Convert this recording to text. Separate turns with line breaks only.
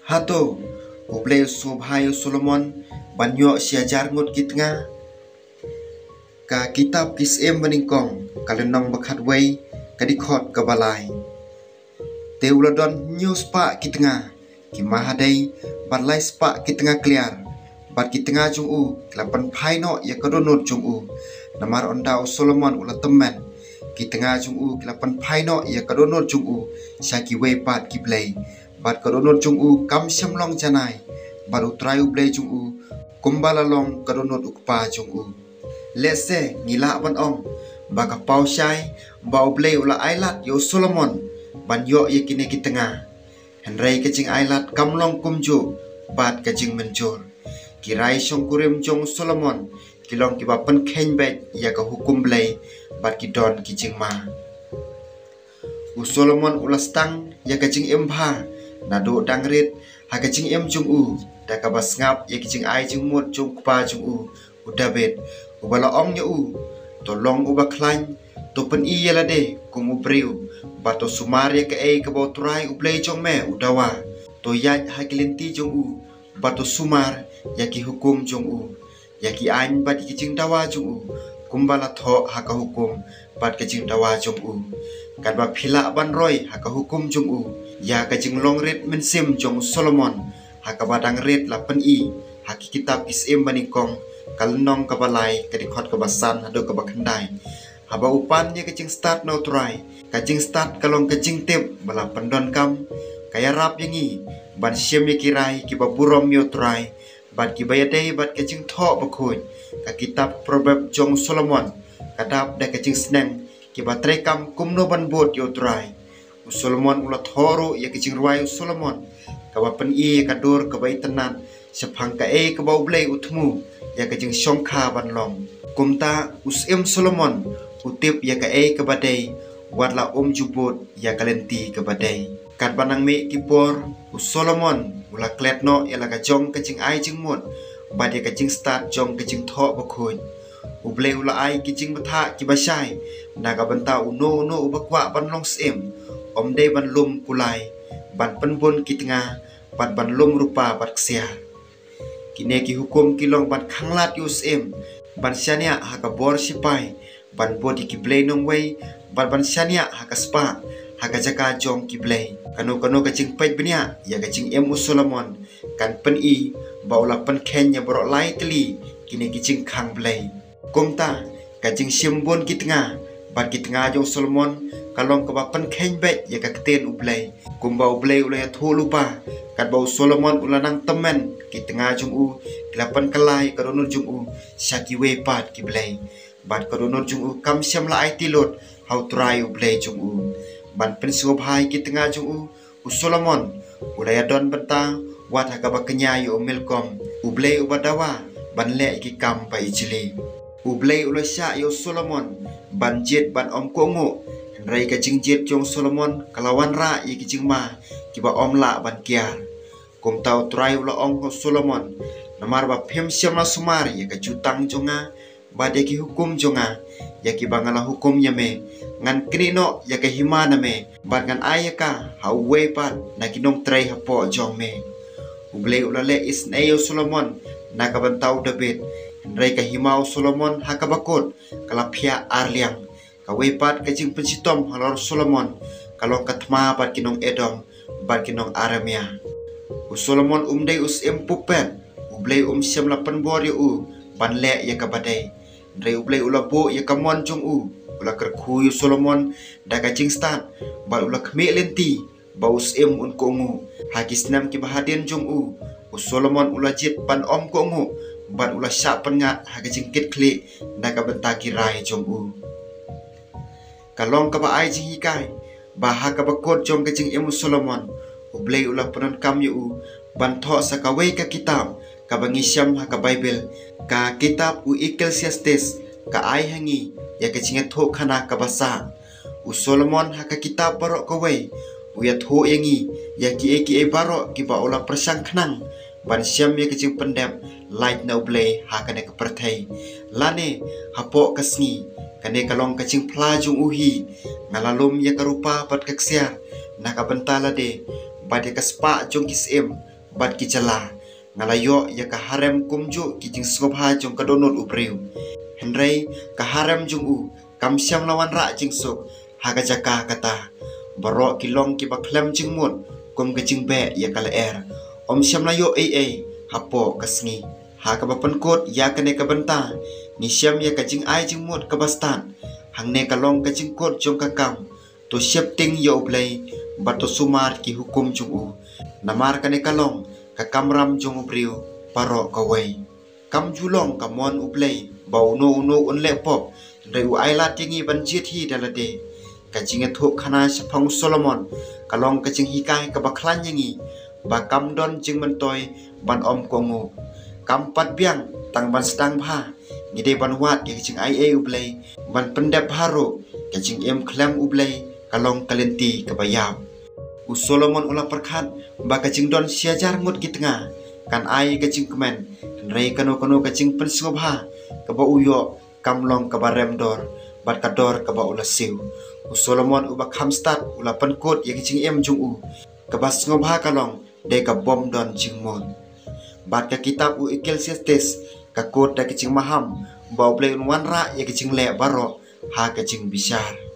Hato, ublay subhayo Solomon, banyo siajar ngut kitnga. Ka kitab kisem baningkong, kalenong bakhatway, kadikot kabalay. Teuladon news pa kitnga, kimahaday, balay spa kitnga clear. Bat kitnga jung kelapan paino ya kadonot jung namar ondao Solomon ula temen. Kitnga jung kelapan paino ya kadonot jung syaki way pat kiblay. Bat kadonot jung kam syamlong janai. Bat utray ublay jung kumbalalong kadonot ukpa jung Lese ngila ban ong baka pau syai bau blay ula ailat yo Solomon ban yo ye kine kitnga. Henry kecing ailat kamlong kumju bat kecing menjur. Kirai syong kurim jong Solomon kilong kiba pen kenbet ya ka hukum blay bat kidon kicing ma. Solomon ulas tang ya kecing empha nado dangrit ha kecing em jung da ka basngap ya kicing ai jung mut jung pa jung udabet ubala ong nya tolong uba klan to pen I yalade kumu briu bato sumari ke ke bau turai ublay jong me udawa to yaj hakilinti jong bato sumar yaki hukum jong yaki ain bat kicing dawa jong kumbala tho haka hukum bat kicing dawa jong kan ba phila ban roy haka hukum jong ya kicing longrit mensim jong Solomon haka badang red la pen I haki kitab kisem baningkong kalnong kabalay kadikot kabasan hado kabakandai haba upan ye kecing start no try kacing start kalong kecing tip bala pendon kam kaya rap yangi ban syem ye kirai kiba burom yo try bat kibayadei bat kecing tho bakhuj ka kitab proverb jong Solomon kadap da kecing sneng kiba trekam kumno ban bot yo try Solomon ulat horo ye kecing ruai Solomon kaba pen I kadur kabai tenan sepang ka kabau blay utmu ya kecing syongkha ban long kumta usem Solomon utip ya ka kabadai wadla jubut ya kalenti kabadai kat banang me kipor Solomon ula kletno ya la ka jong kecing ai jing mut bad ya kecing start jong kecing tho bakhuj ublay ula ai kecing batha kibasai naga banta uno ubakwa ban long sem omde ban lum kulai ban penbun kitnga ban lum rupa bat ksia kine ki hukum kilong ban khanglat usem ban syania haka bor sipai ban bodi kiblay nong way ban syania haka spa haka jaka jong kiblay kano kacing pait benya ya kacing em Solomon kan pen I baula pen kenya borok lai teli kine kicing khang blay kumta kacing simbon kitnga ban kitnga jong Solomon kalong kaba pen kenbet ya ka keten ublay kumba ublay ulay thulupa kat bau Solomon ulanang temen kitnga jung kelapan kelai kadonor jung syaki we pat kiblay ban kadonor jung kam syam la ai tilot hau try ublay jung ban pen subhai kitnga jung Solomon ulay don benta wat hakaba kenya yo melkom ublay ubadawa ban le ki kam pa ijili ublay ulay sya yo Solomon ban jet ban om kongo rai kacing jet jong Solomon kalawan ra ye kicing ma kiba om la ban kiar kum tau try ula ong Solomon namar ba phem syama sumar ye ka jutang jonga bade ki hukum jonga ya ki bangala hukum yame ngan krino ya ka himana me ban ngan ayaka hawe pat na kinong try hapo jong me ublay ula le isnayo Solomon na ka bantau David rai ka himau Solomon hakabakot kalapya arliang kawepat kacing pensitom halor Solomon kalong katma bat kinong Edom bat kinong Aramia Solomon umday empupet ublay syam lapan bor ban le ya kabadai dray ublay ulabo ya kamon jong ula kerkhuy Solomon da kacing start bal ula khme lenti baus kongu hakisnam ki bahadin jong Solomon ula jit pan om kongu bat ula sya pengat hakacing kit klik da ka bentaki rai jong kalong kaba ai jing hikai baha kaba kot jong kecing Solomon ublay ulah penon kam ban tho sakaway ka kitab ka bangisyam haka Bible ka kitab Ecclesiastes ka ai hangi ya kecing tho khana ka basa Solomon haka kitab barok kaway uya tho yangi ya ki barok ki ba ulah persang khnang ban syam ya kecing pendem light na ublay haka ne ka perthai lane hapo kasngi kane kalong kacing plajung uhi ngalalum ya karupa pat kaksiar nakabentala de bade kaspa jong kisem bat kijala ngalayo ya ka harem kumju kijing skopha jong kadonot ubriu henrei ka harem jong u kam siam lawan ra jing sok haga jaka kata barok kilong ki baklem jing mut kum kijing be ya kala om siam layo hapo kasngi ha ka bapan kot ya kane ka benta ni siam ya kajing ai jing mut ka bastan hang ne kalong kajing kot jong ka kam to siap ting ya ublai bato sumar ki hukum jong u namar kane kalong ka kamram jong ubriu paro kawai kam julong kamon ublai bau no un le pop re u aila tingi ban jit hi dalade kajing thuk khana sapang Solomon kalong kajing hikai ka baklan yangi ba kam don jing mentoy ban om kongu kam pat biang tang ban stang pha ngide ban wat ki kajing ai ublai ban pendep haro kajing klem ublai kalong kalenti ka bayam u Solomon ulah perkhat ba kajing don siajar ngut ki tengah kan ai kajing kemen rei kano kajing pensngobha ka ba uyo kamlong ka barem dor bat ka dor ka ba ulah siu u Solomon uba khamstat ulah pankot ya kajing jung u ka ba ngobha kalong de ka bom don jingmon bat ka kitab u Ecclesiastes ka kot da kajing maham ba ublai unwan ra ya kajing le baro ha kajing bisar